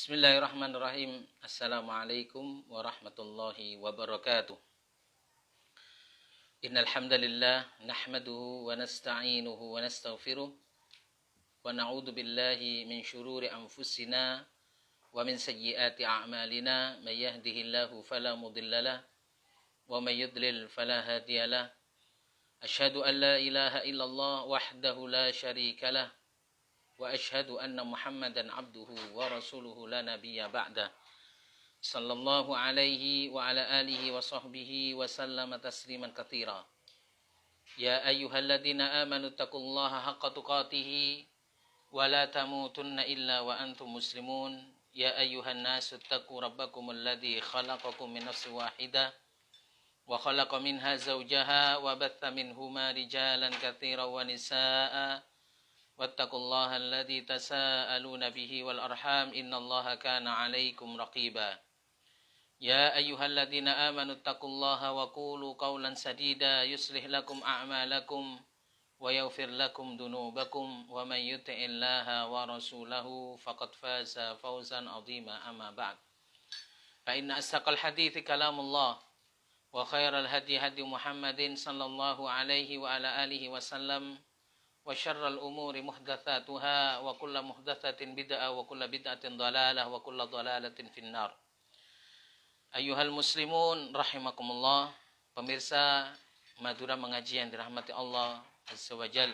Bismillahirrahmanirrahim. Assalamualaikum warahmatullahi wabarakatuh. Innal hamdalillah nahmaduhu wa nasta'inuhu wa nastaghfiruh wa na'udzu billahi min shururi anfusina wa min sayyiati a'malina may yahdihillahu fala mudhillalah wa may yudlil fala hadiyalah. Asyhadu an la ilaha illallah wahdahu la syarikalah wa asyhadu anna Muhammadan abduhu wa rasuluhu la nabiyya ba'da. Sallallahu alaihi wa ala alihi wa sahbihi wa sallama tasliman katsira. Ya ayyuhalladzina amanu taqullaha haqqa tuqatih wa la tamutunna illa wa antum muslimun. Ya ayyuhan nasu taqu rabbakumul ladzi khalaqakum min nafsin wahidah wa khalaqa minha zawjaha wa batha minhuma rijalan katsiran wa nisaa'a. Wattaqullaha alladzi tasaaluna bihi wal arham innallaha kana 'alaikum raqiba. Ya ayyuhalladzina amanu taqullaha wa qulu qawlan sadida yuslih lakum a'malakum wa yaghfir lakum dunubakum wa may yuti'illaha wa rasulahu faqad faza fawzan 'azima amma ba'd. Fa inna asdaqal hadithi kalamullah wa khairal hadi hadi Muhammadin sallallahu alaihi wa ala alihi wasallam. Wa syarral umuri muhdatsatuha wa kullu muhdatsatin bid'ah wa kullu bid'atin dhalalah wa kullu dhalalatin finnar. Ayyuhal muslimun rahimakumullah, pemirsa Madura Mengaji yang dirahmati Allah Azza wa Jal.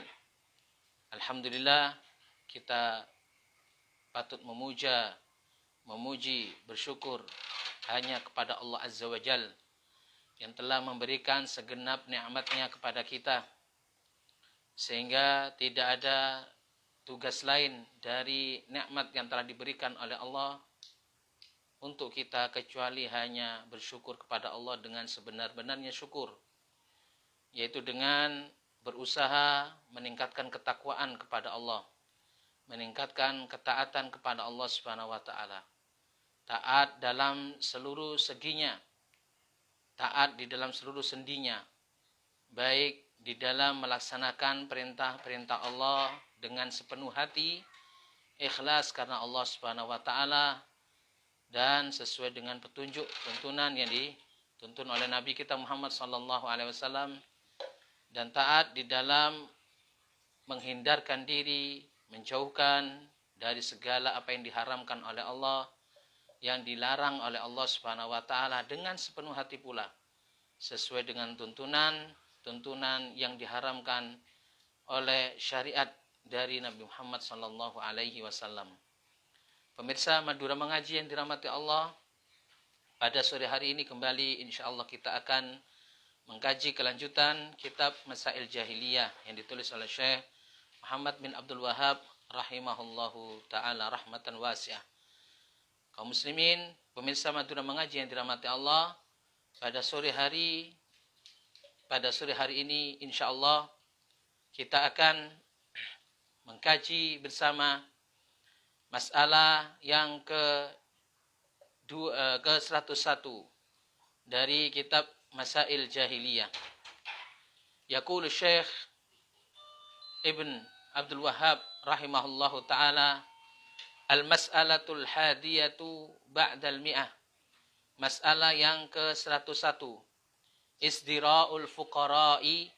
Alhamdulillah, kita patut memuja, memuji, bersyukur hanya kepada Allah Azza wa Jal yang telah memberikan segenap nikmatnya kepada kita, sehingga tidak ada tugas lain dari nikmat yang telah diberikan oleh Allah untuk kita kecuali hanya bersyukur kepada Allah dengan sebenar-benarnya syukur, yaitu dengan berusaha meningkatkan ketakwaan kepada Allah, meningkatkan ketaatan kepada Allah Subhanahu wa taala. Taat dalam seluruh seginya, taat di dalam seluruh sendinya, baik di dalam melaksanakan perintah-perintah Allah dengan sepenuh hati, ikhlas karena Allah Subhanahu wa taala dan sesuai dengan petunjuk tuntunan yang dituntun oleh Nabi kita Muhammad sallallahu alaihi wasallam, dan taat di dalam menghindarkan diri, menjauhkan dari segala apa yang diharamkan oleh Allah, yang dilarang oleh Allah Subhanahu wa taala dengan sepenuh hati pula, sesuai dengan tuntunan yang diharamkan oleh syariat dari Nabi Muhammad sallallahu alaihi wasallam. Pemirsa Madura Mengaji yang dirahmati Allah, pada sore hari ini kembali insyaallah kita akan mengkaji kelanjutan kitab Masail Jahiliyah yang ditulis oleh Syekh Muhammad bin Abdul Wahhab rahimahullahu taala rahmatan wasi'ah. Kaum muslimin, pemirsa Madura Mengaji yang dirahmati Allah, pada sore hari ini insyaallah kita akan mengkaji bersama masalah yang ke-101 dari kitab Masail Jahiliyah. Yaqulu Syekh Ibn Abdul Wahhab rahimahullahu taala, al-mas'alatul hadiyatu ba'dal mi'ah. Masalah yang ke-101, isdira'ul fuqara'i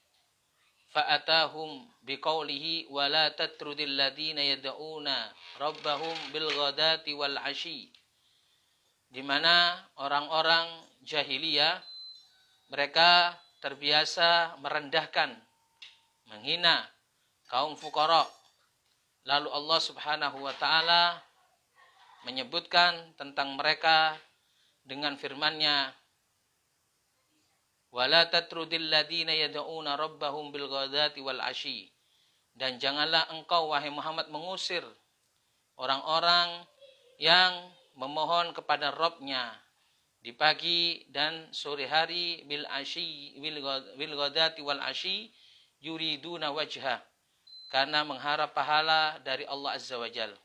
fa'atahum biqaulihi wa la tatrudil ladina yad'una rabbahum bil ghadati wal 'ashi. Di mana orang-orang jahiliyah mereka terbiasa merendahkan, menghina kaum fuqara. Lalu Allah Subhanahu wa taala menyebutkan tentang mereka dengan firman-Nya, wala tatrudil ladina yad'una rabbahum bil ghadati wal 'ashi. Dan janganlah engkau wahai Muhammad mengusir orang-orang yang memohon kepada Rabb-Nya di pagi dan sore hari, bil ghadati wal 'ashi yuriduna wajha, karena mengharap pahala dari Allah Azza wa Jalla.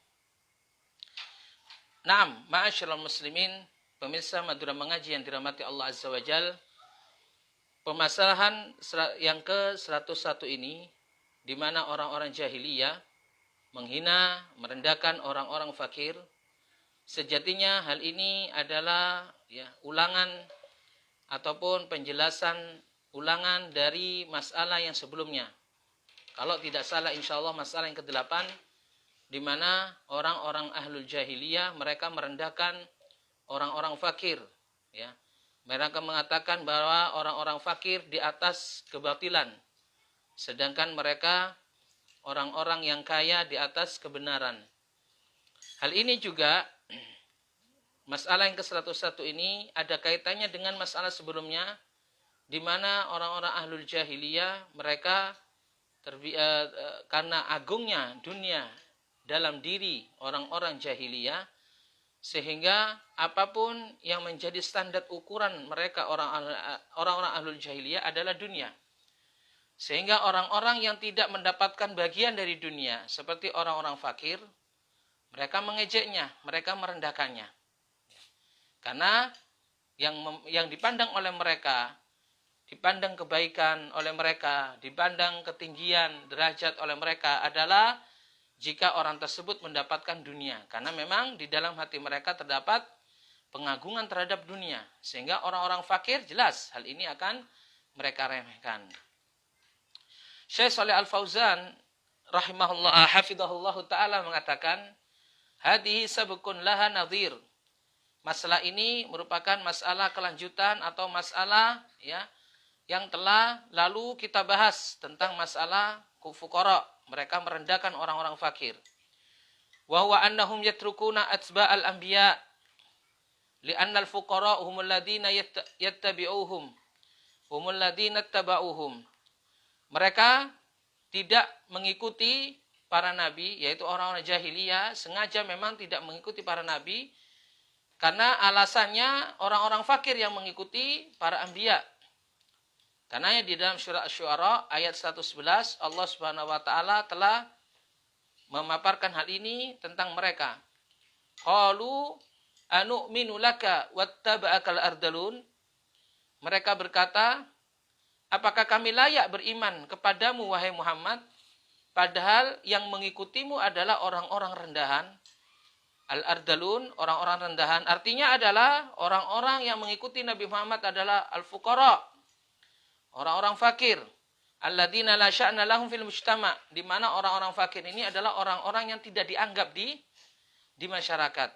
Naam, ma'asyiral muslimin, pemirsa Madura Mengaji yang dirahmati Allah Azza wa Jalla, permasalahan yang ke-101 ini, di mana orang-orang jahiliyah menghina, merendahkan orang-orang fakir, sejatinya hal ini adalah ya ulangan ataupun penjelasan ulangan dari masalah yang sebelumnya. Kalau tidak salah insyaallah masalah yang ke-8, di mana orang-orang ahlul jahiliyah mereka merendahkan orang-orang fakir, ya. Mereka mengatakan bahwa orang-orang fakir di atas kebatilan, sedangkan mereka orang-orang yang kaya di atas kebenaran. Hal ini juga masalah yang ke-101 ini ada kaitannya dengan masalah sebelumnya, di mana orang-orang ahlul jahiliyah mereka karena agungnya dunia dalam diri orang-orang jahiliyah, sehingga apapun yang menjadi standar ukuran mereka orang-orang ahlul jahiliyah adalah dunia. Sehingga orang-orang yang tidak mendapatkan bagian dari dunia seperti orang-orang fakir, mereka mengejeknya, mereka merendahkannya. Karena yang dipandang oleh mereka, dipandang kebaikan oleh mereka, dipandang ketinggian derajat oleh mereka adalah jika orang tersebut mendapatkan dunia. Karena memang di dalam hati mereka terdapat pengagungan terhadap dunia. Sehingga orang-orang fakir jelas hal ini akan mereka remehkan. Syekh Shalih Al-Fauzan rahimahullah hafizahullah taala mengatakan, hadhihi sabqun laha nadhir. Masalah ini merupakan masalah kelanjutan atau masalah ya yang telah lalu kita bahas tentang masalah fuqara, mereka merendahkan orang-orang fakir. Wa huwa annahum yatrukuna atba'al anbiya li'anna al-fuqara humul ladina yattabi'uhum humul ladina tabauhum. Mereka tidak mengikuti para nabi, yaitu orang-orang jahiliyah sengaja memang tidak mengikuti para nabi karena alasannya orang-orang fakir yang mengikuti para anbiya. Karena di dalam surah Asy-Syu'ara ayat 111 Allah Subhanahu wa taala telah memaparkan hal ini tentang mereka. Qalu anu'minu laka wattaba'akal ardalun. Mereka berkata, apakah kami layak beriman kepadamu wahai Muhammad, padahal yang mengikutimu adalah orang-orang rendahan. Al-ardalun, orang-orang rendahan, artinya adalah orang-orang yang mengikuti Nabi Muhammad adalah al-fuqara, orang-orang fakir, alladzina la sya'na lahum fil mujtama, di mana orang-orang fakir ini adalah orang-orang yang tidak dianggap di masyarakat.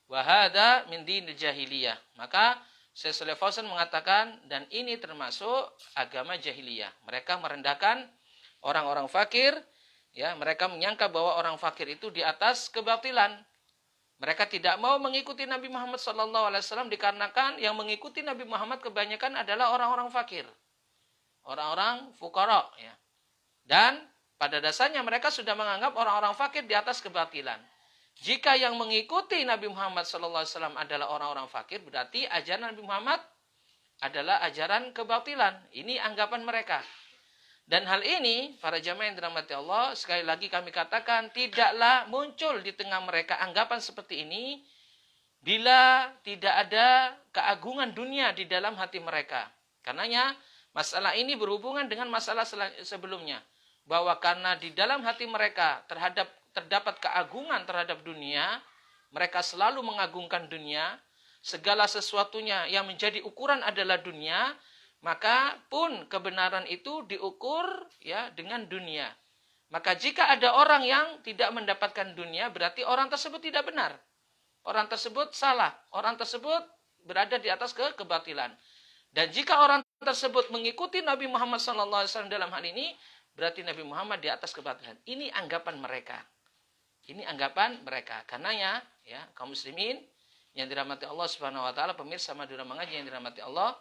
Wa hadza min dinil jahiliyah. Maka Syekh Shalih Fauzan mengatakan, dan ini termasuk agama jahiliyah. Mereka merendahkan orang-orang fakir, ya, mereka menyangka bahwa orang fakir itu di atas kebatilan. Mereka tidak mau mengikuti Nabi Muhammad SAW dikarenakan yang mengikuti Nabi Muhammad kebanyakan adalah orang-orang fakir, orang-orang fuqara, ya. Dan pada dasarnya mereka sudah menganggap orang-orang fakir di atas kebatilan. Jika yang mengikuti Nabi Muhammad SAW adalah orang-orang fakir, berarti ajaran Nabi Muhammad adalah ajaran kebatilan. Ini anggapan mereka. Dan hal ini, para jamaah yang dirahmati Allah, sekali lagi kami katakan, tidaklah muncul di tengah mereka anggapan seperti ini bila tidak ada keagungan dunia di dalam hati mereka. Karenanya, masalah ini berhubungan dengan masalah sebelumnya. Bahwa karena di dalam hati mereka terdapat keagungan terhadap dunia, mereka selalu mengagungkan dunia, segala sesuatunya yang menjadi ukuran adalah dunia, maka pun kebenaran itu diukur ya dengan dunia. Maka jika ada orang yang tidak mendapatkan dunia, berarti orang tersebut tidak benar. Orang tersebut salah. Orang tersebut berada di atas kebatilan. Dan jika orang tersebut mengikuti Nabi Muhammad SAW dalam hal ini, berarti Nabi Muhammad di atas kebatilan. Ini anggapan mereka. Ini anggapan mereka. Karenanya, ya, kaum muslimin yang dirahmati Allah Subhanahu wa taala, pemirsa Madura Mengaji yang dirahmati Allah,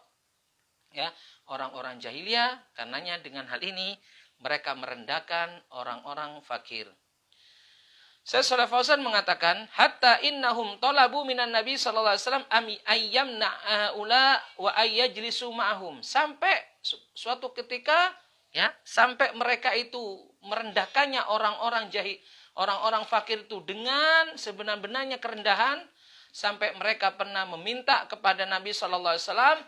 ya, orang-orang jahiliyah, karenanya dengan hal ini mereka merendahkan orang-orang fakir. Syekh Shalih Fauzan mengatakan, hatta innahum talabu minan Nabi sallallahu alaihi wasallam ayyamna ula wa ayyajlisu ma'hum. Sampai suatu ketika, ya, sampai mereka itu merendahkannya orang-orang fakir itu dengan sebenar-benarnya kerendahan, sampai mereka pernah meminta kepada Nabi sallallahu alaihi wasallam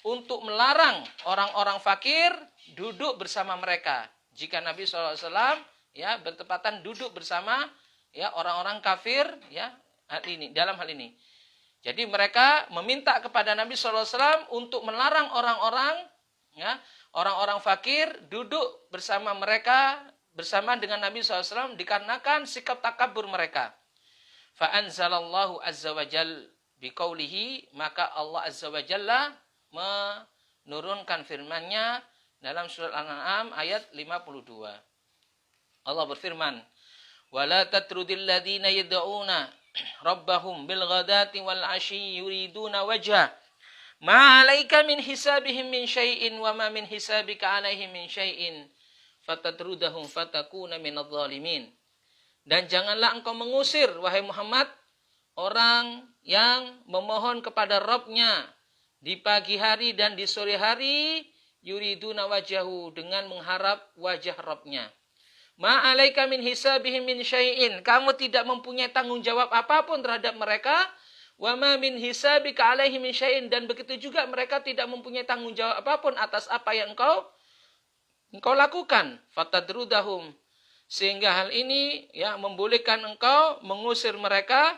untuk melarang orang-orang fakir duduk bersama mereka. Jika Nabi SAW ya bertepatan duduk bersama ya orang-orang kafir, ya dalam hal ini. Jadi mereka meminta kepada Nabi SAW untuk melarang orang-orang, ya, orang-orang fakir duduk bersama mereka, bersama dengan Nabi SAW dikarenakan sikap takabur mereka. Fa'anzalallahu azza wa jal biqaulihi, maka Allah azza wa jalla menurunkan firman-Nya dalam surat Al-An'am ayat 52. Allah berfirman, "Wala tatrudil ladzina yad'una rabbahum bil ghadati wal 'ashyi yuriduna wajha ma 'alaika min hisabihim min syai'in wa ma min hisabika 'alaihim min syai'in fatatrudahum fatakuna minadh dhalimin." Dan janganlah engkau mengusir, wahai Muhammad, orang yang memohon kepada Rabb-Nya di pagi hari dan di sore hari, yuriduna wajahu, dengan mengharap wajah Rabb-Nya. Ma'alaika min hisabihim min syai'in, kamu tidak mempunyai tanggung jawab apapun terhadap mereka. Wa ma min hisabika 'alaihim min syai'in, dan begitu juga mereka tidak mempunyai tanggung jawab apapun atas apa yang engkau lakukan. Fatadrudahum, sehingga hal ini ya membolehkan engkau mengusir mereka.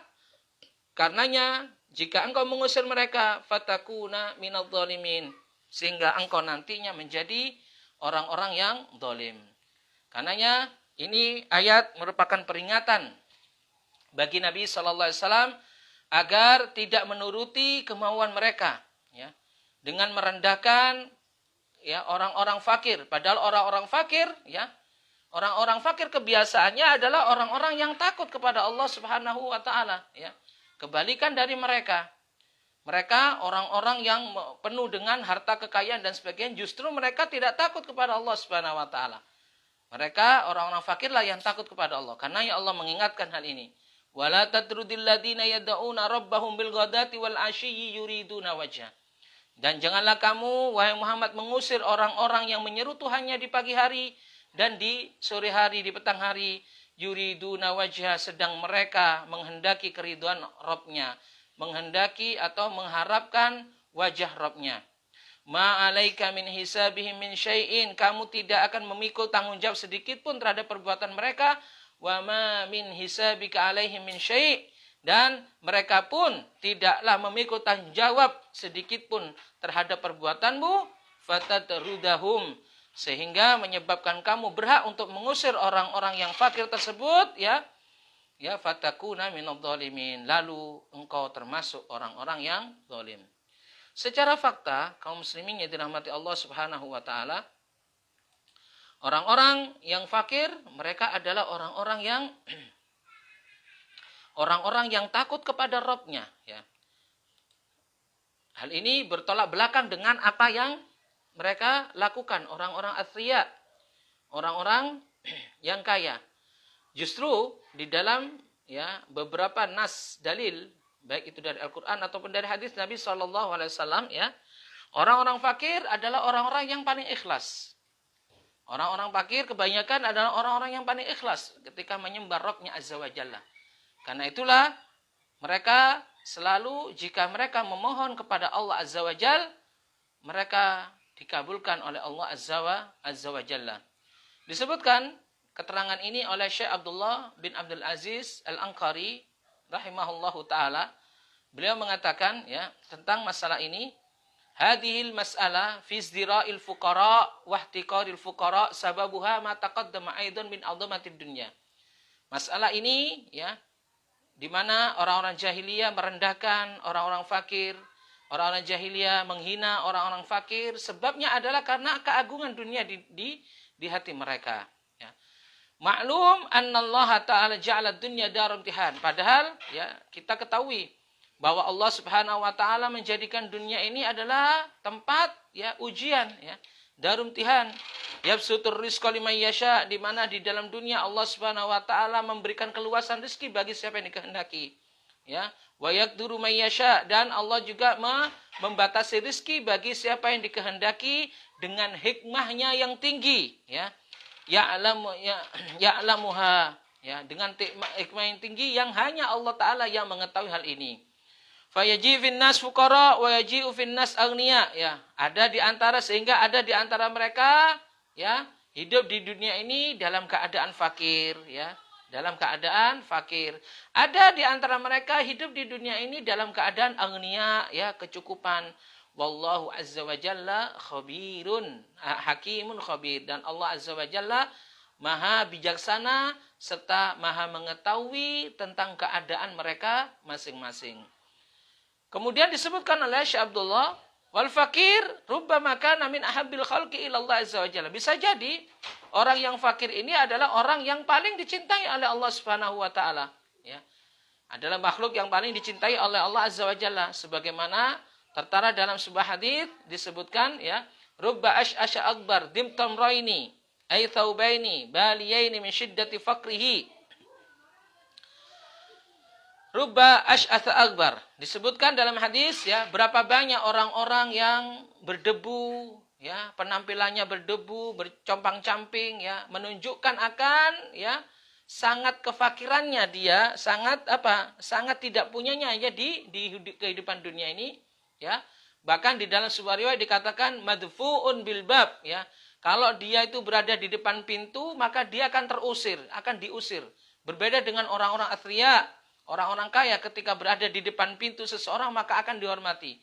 Karenanya jika engkau mengusir mereka, fatakuna minadh dhalimin, sehingga engkau nantinya menjadi orang-orang yang zalim. Karenanya ini ayat merupakan peringatan bagi Nabi sallallahu alaihi wasallam agar tidak menuruti kemauan mereka, ya, dengan merendahkan ya orang-orang fakir. Padahal orang-orang fakir, ya, orang-orang fakir kebiasaannya adalah orang-orang yang takut kepada Allah Subhanahu wa taala, ya. Kebalikan dari mereka. Mereka orang-orang yang penuh dengan harta kekayaan dan sebagainya, justru mereka tidak takut kepada Allah Subhanahu wa taala. Mereka orang-orang fakirlah yang takut kepada Allah. Karena ya Allah mengingatkan hal ini. Wala tatrudil ladzina yad'una rabbahum bil ghadati wal 'ashyi yuriduna wajha. Dan janganlah kamu, wahai Muhammad, mengusir orang-orang yang menyeru Tuhannya di pagi hari dan di sore hari, di petang hari, yuriduna wajha, sedang mereka menghendaki keridhaan Rabb-Nya, menghendaki atau mengharapkan wajah Rabb-Nya. Ma'alaika min hisabihim min syai'in, kamu tidak akan memikul tanggung jawab sedikit pun terhadap perbuatan mereka. Wa ma min hisabika 'alaihim min syai', dan mereka pun tidaklah memikul tanggung jawab sedikit pun terhadap perbuatanmu. Fatadrudahum, sehingga menyebabkan kamu berhak untuk mengusir orang-orang yang fakir tersebut, ya. Ya, fatakuna minadh dhalimin, lalu engkau termasuk orang-orang yang zalim. Secara fakta, kaum muslimin yang dirahmati Allah Subhanahu wa taala, orang-orang yang fakir, mereka adalah orang-orang yang takut kepada Rabb-Nya, ya. Hal ini bertolak belakang dengan apa yang mereka lakukan, orang-orang athriya, orang-orang yang kaya. Justru di dalam ya beberapa nas dalil, baik itu dari Al-Quran ataupun dari hadis Nabi SAW, ya, orang-orang fakir adalah orang-orang yang paling ikhlas. Orang-orang fakir kebanyakan adalah orang-orang yang paling ikhlas ketika menyembah Rabb-Nya Azza wa Jalla. Karena itulah mereka selalu jika mereka memohon kepada Allah Azza wa Jalla, mereka dikabulkan oleh Allah Azza wa Jalla. Disebutkan keterangan ini oleh Syekh Abdullah bin Abdul Aziz Al-Anqari rahimahullahu taala. Beliau mengatakan ya tentang masalah ini, hadhil mas'alah fi izdira'il fuqara wa ihtiqaril fuqara sababuha ma taqaddama aidan min 'azamatid dunya. Masalah ini ya di mana orang-orang jahiliyah merendahkan orang-orang fakir, orang-orang jahiliyah menghina orang-orang fakir, sebabnya adalah karena keagungan dunia di hati mereka. Ya. Maklum annallaha ta'ala ja'ala dunya darul imtihan. Padahal ya kita ketahui bahwa Allah Subhanahu wa taala menjadikan dunia ini adalah tempat ya ujian, ya. Darul imtihan. Yabsutur rizqa liman yasha, di mana di dalam dunia Allah Subhanahu wa taala memberikan keluasan rezeki bagi siapa yang dikehendaki. Ya, wa yaqdiru may yasha, dan Allah juga membatasi rezeki bagi siapa yang dikehendaki dengan hikmahnya yang tinggi, ya. Ya'lamuha, ya, dengan hikmah yang tinggi yang hanya Allah taala yang mengetahui hal ini. Fayaji finnas fuqara wa yaji'u finnas aghniya, ya. Ada di antara mereka, ya, hidup di dunia ini dalam keadaan fakir, ya. dalam keadaan fakir. Ada di antara mereka hidup di dunia ini dalam keadaan agniya, ya, kecukupan. Wallahu azza wa jalla khabirun, hakimun khabir. Dan Allah azza wa jalla maha bijaksana serta maha mengetahui tentang keadaan mereka masing-masing. Kemudian disebutkan oleh Syekh Abdullah, wal fakir rubbama kana min ahabbil khalqi ila Allah azza wa jalla. Bisa jadi orang yang fakir ini adalah orang yang paling dicintai oleh Allah Subhanahu wa taala, ya. Adalah makhluk yang paling dicintai oleh Allah azza wa jalla, sebagaimana tertara dalam sebuah hadis disebutkan, ya, rubba asy-asya akbar dimtamraini ay thawbaini baliyaini min syiddati faqrihi. Rubba asy-asya akbar disebutkan dalam hadis, ya, berapa banyak orang-orang yang berdebu, ya, penampilannya berdebu, bercompang-camping, ya, menunjukkan akan, ya, sangat kefakirannya dia, sangat apa? Sangat tidak punyanya, ya, di kehidupan dunia ini, ya. Bahkan di dalam sebuah riwayat dikatakan madfu'un bil bab, ya. Kalau dia itu berada di depan pintu, maka dia akan terusir, akan diusir. Berbeda dengan orang-orang athriya, orang-orang kaya, ketika berada di depan pintu seseorang maka akan dihormati.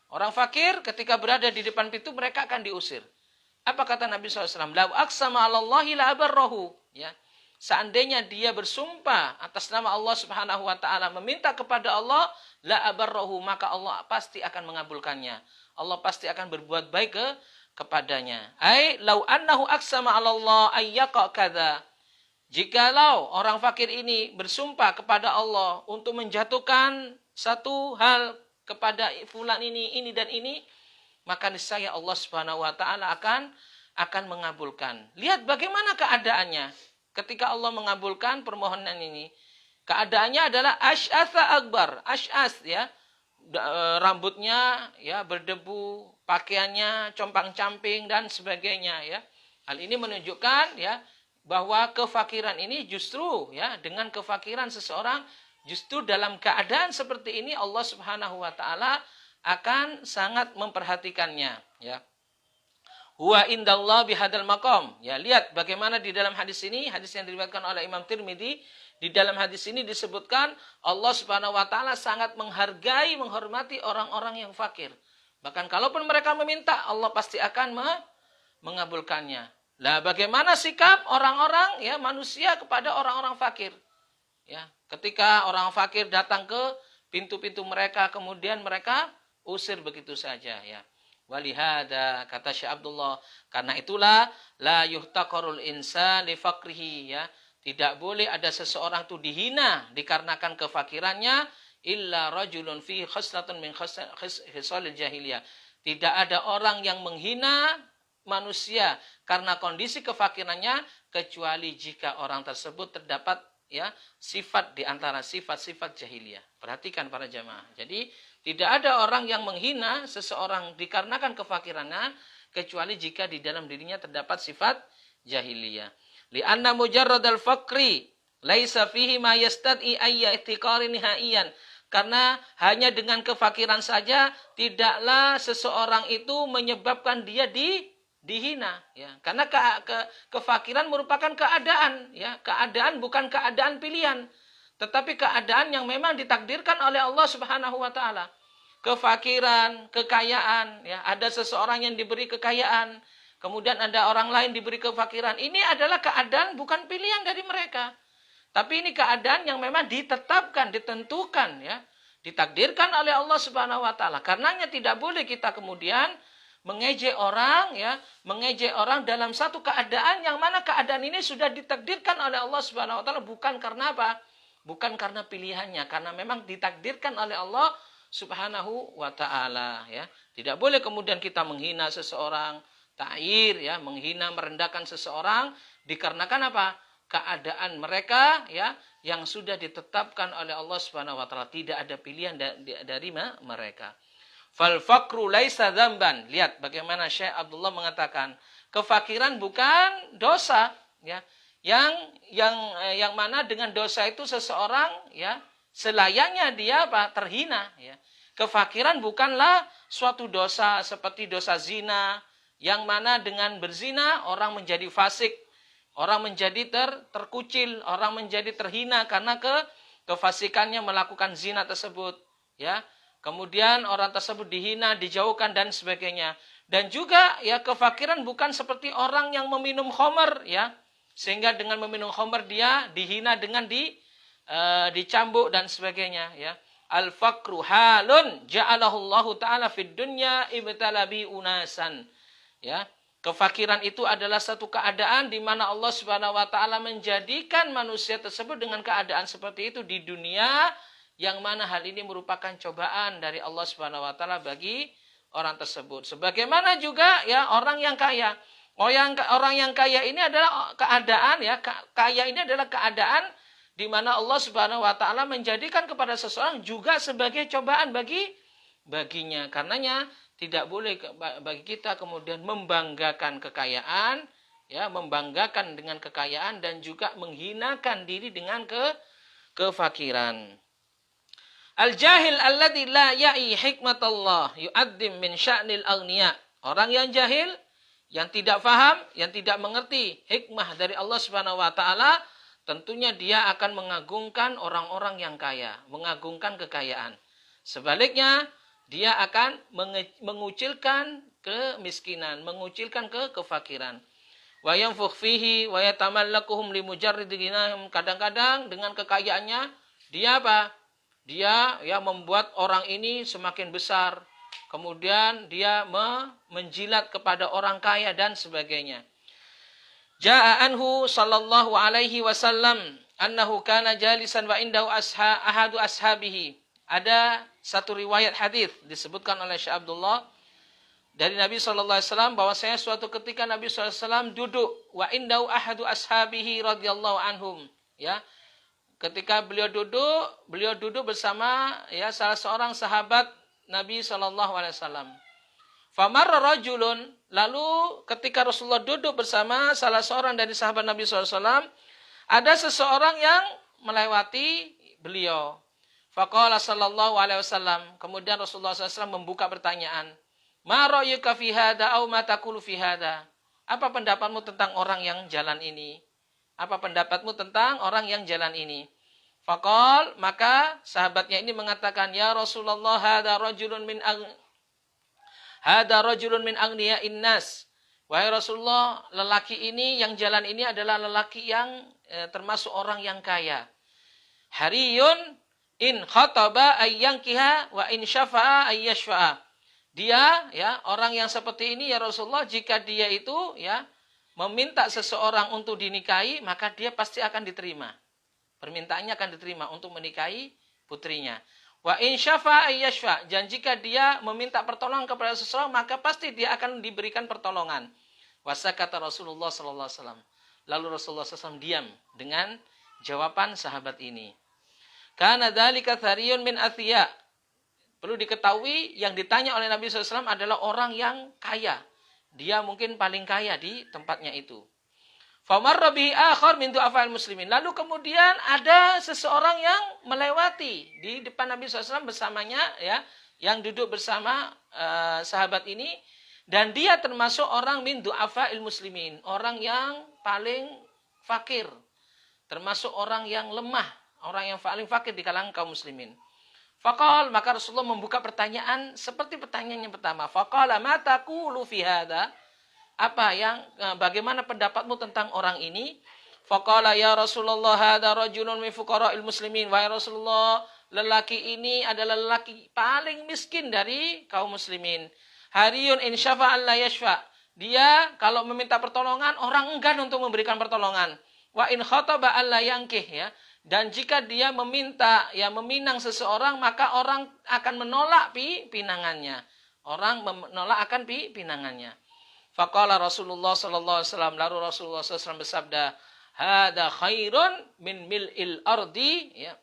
Orang fakir ketika berada di depan pintu mereka akan diusir. Apa kata Nabi SAW? La aqsama 'alallahi la abarrahu, ya. Seandainya dia bersumpah atas nama Allah Subhanahu wa taala, meminta kepada Allah, la abarrahu, maka Allah pasti akan mengabulkannya. Allah pasti akan berbuat baik kepadanya. Ai lau annahu aqsama 'alallah ayyaqa kadza. Jikalau orang fakir ini bersumpah kepada Allah untuk menjatuhkan satu hal kepada fulan ini dan ini, maka niscaya Allah Subhanahu wa taala akan mengabulkan. Lihat bagaimana keadaannya ketika Allah mengabulkan permohonan ini. Keadaannya adalah asy'atsa akbar, asy'as, ya. Rambutnya, ya, berdebu, pakaiannya compang-camping dan sebagainya, ya. Hal ini menunjukkan, ya, bahwa kefakiran ini justru, ya, dengan kefakiran seseorang justru dalam keadaan seperti ini Allah Subhanahu wa taala akan sangat memperhatikannya, ya. Huwa indallah bihadal maqam. Ya, lihat bagaimana di dalam hadis ini, hadis yang diriwayatkan oleh Imam Tirmidzi, di dalam hadis ini disebutkan Allah Subhanahu wa taala sangat menghargai, menghormati orang-orang yang fakir. Bahkan kalaupun mereka meminta, Allah pasti akan mengabulkannya. Lah bagaimana sikap orang-orang, ya, manusia kepada orang-orang fakir? Ya, ketika orang fakir datang ke pintu-pintu mereka, kemudian mereka usir begitu saja, ya. Walihada, kata Syekh Abdullah, karena itulah la yuhtaqarul insan li faqrihi, ya. Tidak boleh ada seseorang itu dihina dikarenakan kefakirannya, illa rajulun fi khaslatun min khisalil jahiliyah. Tidak ada orang yang menghina manusia karena kondisi kefakirannya kecuali jika orang tersebut terdapat, ya, sifat di antara sifat-sifat jahiliyah. Perhatikan para jamaah. Jadi tidak ada orang yang menghina seseorang dikarenakan kefakirannya kecuali jika di dalam dirinya terdapat sifat jahiliyah. Li'anna mujarradal faqri laisa fihi ma yastad'i ayya ihtiqarin nihaiyan. Karena hanya dengan kefakiran saja tidaklah seseorang itu menyebabkan dia dihina, ya. Karena kefakiran merupakan keadaan, ya. Keadaan bukan keadaan pilihan, tetapi keadaan yang memang ditakdirkan oleh Allah Subhanahu wa taala. Kefakiran, kekayaan, ya. Ada seseorang yang diberi kekayaan, kemudian ada orang lain diberi kefakiran. Ini adalah keadaan bukan pilihan dari mereka. Tapi ini keadaan yang memang ditetapkan, ditentukan, ya. Ditakdirkan oleh Allah Subhanahu wa taala. Karenanya tidak boleh kita kemudian mengejek orang, ya, mengejek orang dalam satu keadaan yang mana keadaan ini sudah ditakdirkan oleh Allah Subhanahu wa taala, bukan karena apa? Bukan karena pilihannya, karena memang ditakdirkan oleh Allah Subhanahu wa taala, ya. Tidak boleh kemudian kita menghina seseorang, ta'ir, ya, menghina, merendahkan seseorang dikarenakan apa? Keadaan mereka, ya, yang sudah ditetapkan oleh Allah Subhanahu wa taala, tidak ada pilihan dari mereka. Fal faqru laisa dzamban. Lihat bagaimana Syekh Abdullah mengatakan, kefakiran bukan dosa, ya. Yang mana dengan dosa itu seseorang, ya, selayaknya dia apa? Terhina, ya. Kefakiran bukanlah suatu dosa seperti dosa zina, yang mana dengan berzina orang menjadi fasik. Orang menjadi terkucil, orang menjadi terhina karena kefasikannya melakukan zina tersebut, ya. Kemudian orang tersebut dihina, dijauhkan dan sebagainya. Dan juga ya kefakiran bukan seperti orang yang meminum khamar, ya. Sehingga dengan meminum khamar dia dihina dengan dicambuk dan sebagainya, ya. Al-faqru halun ja'alahu Allah Ta'ala fid dunya ibtala bi unasan. Ya, kefakiran itu adalah satu keadaan di mana Allah Subhanahu wa taala menjadikan manusia tersebut dengan keadaan seperti itu di dunia, yang mana hal ini merupakan cobaan dari Allah Subhanahu wa taala bagi orang tersebut. Sebagaimana juga ya orang yang kaya. Orang yang kaya ini adalah keadaan, ya, kaya ini adalah keadaan di mana Allah Subhanahu wa taala menjadikan kepada seseorang juga sebagai cobaan baginya. Karenanya tidak boleh bagi kita kemudian membanggakan kekayaan, ya, membanggakan dengan kekayaan dan juga menghinakan diri dengan kefakiran. Al-jahil alladzi la ya'i hikmatallah yu'addim min sya'nil aghniya. Orang yang jahil, yang tidak faham, yang tidak mengerti hikmah dari Allah Subhanahu wa taala, tentunya dia akan mengagungkan orang-orang yang kaya, mengagungkan kekayaan. Sebaliknya, dia akan mengucilkan kemiskinan, mengucilkan kefakiran. Wa yanfukh fihi wa yatamallakuhum limujarridi ghinahum. Kadang-kadang dengan kekayaannya dia apa? Dia ya membuat orang ini semakin besar. Kemudian dia menjilat kepada orang kaya dan sebagainya. Ja'a anhu sallallahu alaihi wasallam annahu kana jalisan wa indahu ahadu ashabihi. Ada satu riwayat hadis disebutkan oleh Syekh Abdullah dari Nabi sallallahu alaihi wasallam bahwasanya suatu ketika Nabi sallallahu alaihi wasallam duduk wa indahu ahadu ashabihi radhiyallahu anhum, ya. Ketika beliau duduk bersama ya salah seorang sahabat Nabi sallallahu alaihi wasallam. Famarra rajulun, lalu ketika Rasulullah duduk bersama salah seorang dari sahabat Nabi SAW, ada seseorang yang melewati beliau. Faqala sallallahu alaihi wasallam, kemudian Rasulullah SAW membuka pertanyaan, ma ra'yuka fi hadza aw ma taqulu fi hadza? Apa pendapatmu tentang orang yang jalan ini? Apa pendapatmu tentang orang yang jalan ini? Faqal, maka sahabatnya ini mengatakan, ya Rasulullah, hadza rajulun min aghniya'in nas. Wahai Rasulullah, lelaki ini yang jalan ini adalah lelaki yang termasuk orang yang kaya. Hariyun in khataba ayyankiha wa in syafa'a ayyashfa'a. Dia ya orang yang seperti ini ya Rasulullah, jika dia itu ya meminta seseorang untuk dinikahi, maka dia pasti akan diterima. Permintaannya akan diterima untuk menikahi putrinya. Wa in syafa'a ayyashfa', dan jika dia meminta pertolongan kepada seseorang, maka pasti dia akan diberikan pertolongan. Wasakata Rasulullah sallallahu alaihi wasallam. Lalu Rasulullah SAW diam dengan jawaban sahabat ini. Kana dzalika thariyun min athiya. Perlu diketahui yang ditanya oleh Nabi SAW adalah orang yang kaya. Dia mungkin paling kaya di tempatnya itu. Famarra bihi akhar min du'afa'il muslimin. Lalu kemudian ada seseorang yang melewati di depan Nabi SAW bersamanya, ya, yang duduk bersama sahabat ini, dan dia termasuk orang min du'afa'il muslimin, orang yang paling fakir, termasuk orang yang lemah, orang yang paling fakir di kalangan kaum muslimin. Faqal, maka Rasulullah membuka pertanyaan seperti pertanyaan yang pertama. Faqala ma taqulu fi hadza? Bagaimana pendapatmu tentang orang ini? Faqala ya Rasulullah, hadza rajulun min fuqara'il muslimin. Wahai Rasulullah, lelaki ini adalah lelaki paling miskin dari kaum muslimin. Hariyun in syafa'a la yashfa'. Dia kalau meminta pertolongan, orang enggan untuk memberikan pertolongan. Wa in khataba alla yankih, ya. Dan jika dia meminang seseorang, maka orang akan menolak pinangannya. Orang menolak akan pinangannya. Faqala Rasulullah sallallahu alaihi wasallam, lalu Rasulullah SAW bersabda, hada khairun min mil'il ardi, ya.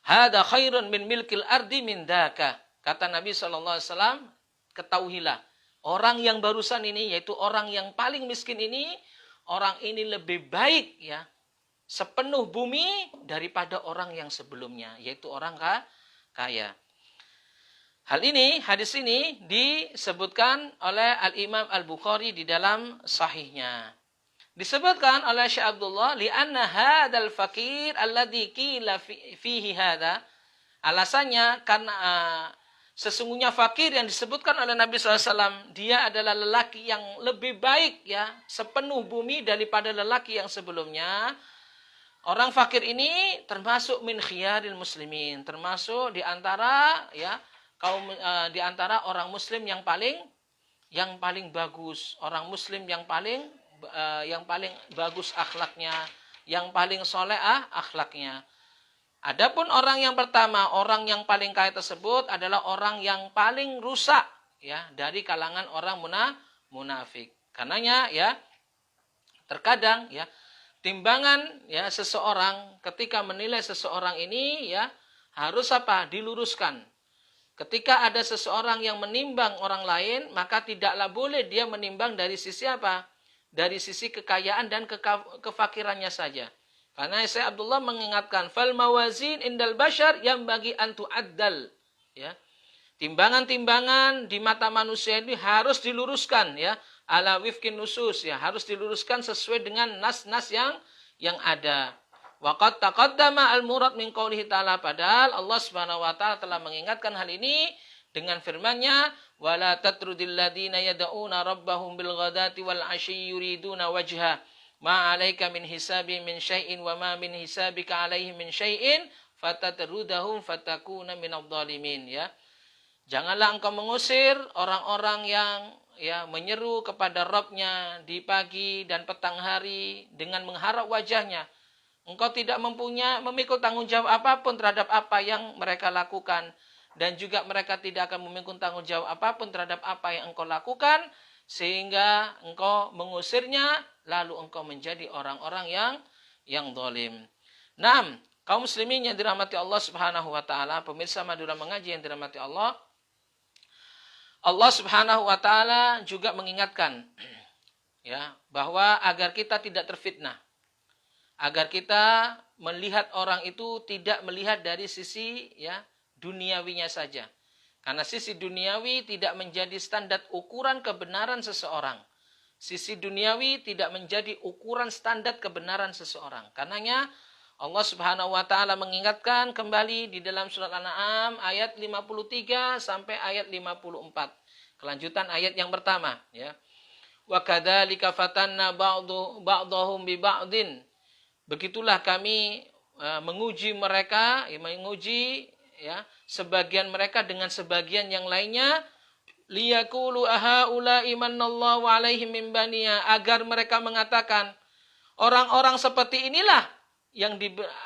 Hada khairun min milkil ardi min daka. Kata Nabi sallallahu alaihi wasallam, ketahuilah, orang yang barusan ini, yaitu orang yang paling miskin ini, orang ini lebih baik, ya, sepenuh bumi daripada orang yang sebelumnya, yaitu orang kaya. Hadis ini disebutkan oleh Al-Imam Al-Bukhari di dalam sahihnya. Disebutkan oleh Syekh Abdullah, li'anna hadzal fakir alladzi qila fihi hadza. Alasannya karena sesungguhnya fakir yang disebutkan oleh Nabi SAW, dia adalah lelaki yang lebih baik ya, sepenuh bumi daripada lelaki yang sebelumnya. Orang fakir ini termasuk min khiyaril muslimin, termasuk di antara ya di antara orang muslim yang paling bagus, orang muslim yang paling bagus akhlaknya, yang paling soleh akhlaknya. Adapun orang yang pertama, orang yang paling kaya tersebut adalah orang yang paling rusak ya dari kalangan orang munafik. Karenanya ya terkadang ya timbangan ya seseorang ketika menilai seseorang ini ya harus diluruskan. Ketika ada seseorang yang menimbang orang lain, maka tidaklah boleh dia menimbang dari sisi dari sisi kekayaan dan kefakirannya saja. Karena Syekh Abdullah mengingatkan, fal mawazin indal bashar yang bagi antu addal. Ya. Timbangan-timbangan di mata manusia ini harus diluruskan ya, ala wifkin nusus ya, harus diluruskan sesuai dengan nas-nas yang ada. Waqad taqaddama al-murad min qoulihi ta'ala, padahal Allah Subhanahu wa taala telah mengingatkan hal ini dengan firman-Nya, wala tatrudil ladzina yad'una rabbahum bil ghadati wal 'ashyi yuriduna wajha ma 'alaika min hisabi min syai'in wa ma min hisabika 'alaihim min syai'in fatatrudahum fatakuna minadh dhalimin ya. Janganlah engkau mengusir orang-orang yang ya menyeru kepada Rabb-nya di pagi dan petang hari dengan mengharap wajahnya. Engkau tidak memikul tanggung jawab apapun terhadap apa yang mereka lakukan. Dan juga mereka tidak akan memikul tanggung jawab apapun terhadap apa yang engkau lakukan. Sehingga engkau mengusirnya, lalu engkau menjadi orang-orang yang zalim. 6. Kaum muslimin yang dirahmati Allah Subhanahu wa taala, pemirsa Madura Mengaji yang dirahmati Allah. Allah Subhanahu wa taala juga mengingatkan ya bahwa agar kita tidak terfitnah. Agar kita melihat orang itu tidak melihat dari sisi ya duniawinya saja. Karena sisi duniawi tidak menjadi standar ukuran kebenaran seseorang. Sisi duniawi tidak menjadi ukuran standar kebenaran seseorang. Karenanya Allah Subhanahu wa taala mengingatkan kembali di dalam surat Al-An'am ayat 53 sampai ayat 54. Kelanjutan ayat yang pertama ya. Wa kadzalika fatanna ba'dahum bi ba'din. Begitulah kami menguji mereka, menguji ya sebagian mereka dengan sebagian yang lainnya, liyaqulu ahaula imanallahu alaihim min baniya, agar mereka mengatakan orang-orang seperti inilah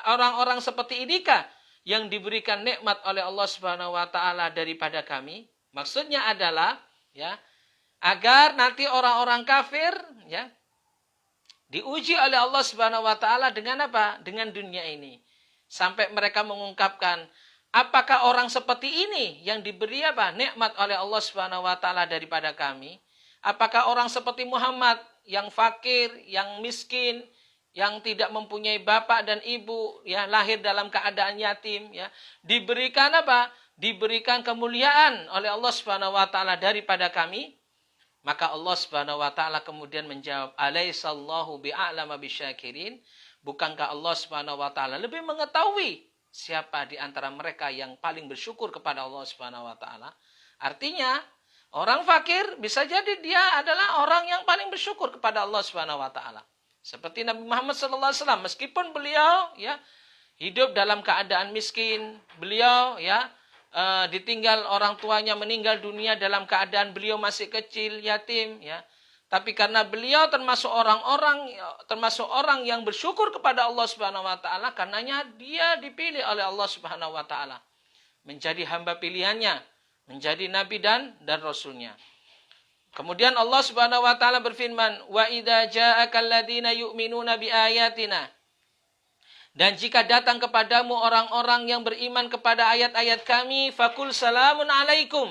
orang-orang seperti inikah yang diberikan nikmat oleh Allah Subhanahu wa taala daripada kami. Maksudnya adalah ya agar nanti orang-orang kafir ya diuji oleh Allah Subhanahu wa taala dengan apa? Dengan dunia ini. Sampai mereka mengungkapkan, apakah orang seperti ini yang diberi apa? Nikmat oleh Allah Subhanahu wa taala daripada kami? Apakah orang seperti Muhammad yang fakir, yang miskin, yang tidak mempunyai bapak dan ibu, ya lahir dalam keadaan yatim, ya diberikan apa? Diberikan kemuliaan oleh Allah Subhanahu wa taala daripada kami? Maka Allah Subhanahu wa taala kemudian menjawab, alaisallahu bi'a'lama bisyakirin? Bukankah Allah Subhanahu wa taala lebih mengetahui siapa di antara mereka yang paling bersyukur kepada Allah Subhanahu wa taala? Artinya, orang fakir bisa jadi dia adalah orang yang paling bersyukur kepada Allah Subhanahu wa taala. Seperti Nabi Muhammad SAW, meskipun beliau ya hidup dalam keadaan miskin, beliau ya ditinggal orang tuanya, meninggal dunia dalam keadaan beliau masih kecil, yatim ya. Tapi karena beliau termasuk orang yang bersyukur kepada Allah Subhanahu wa taala, karenanya dia dipilih oleh Allah Subhanahu wa taala menjadi hamba pilihannya, menjadi nabi dan rasulnya. Kemudian Allah Subhanahu wa taala berfirman, "Wa idza ja'akal ladzina yu'minuna biayatina." Dan jika datang kepadamu orang-orang yang beriman kepada ayat-ayat kami, fakul salamun alaikum.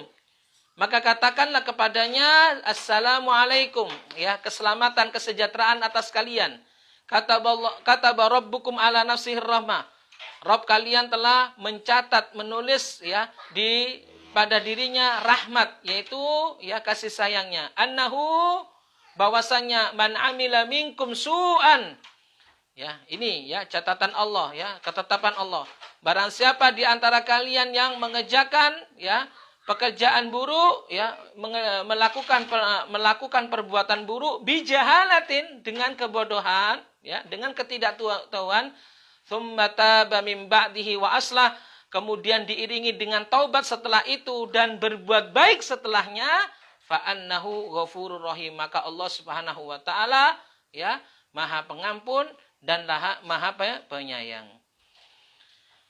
Maka katakanlah kepadanya, assalamu alaikum. Ya, keselamatan, kesejahteraan atas kalian. Kata rabbukum ala nafsihir rahmah. Rabb kalian telah mencatat, menulis ya pada dirinya rahmat, yaitu ya kasih sayangnya. Annahu, bahwasanya man amila minkum su'an. Ya, ini ya catatan Allah ya, ketetapan Allah. Barang siapa di antara kalian yang mengerjakan ya pekerjaan buruk ya, melakukan perbuatan buruk bijahalatin dengan kebodohan ya, dengan ketidaktahuan, tsumma taba min ba'dihi wa aslah, kemudian diiringi dengan taubat setelah itu dan berbuat baik setelahnya, fa annahu ghafurur rahim, maka Allah Subhanahu wa taala ya Maha Pengampun dan Maha Penyayang.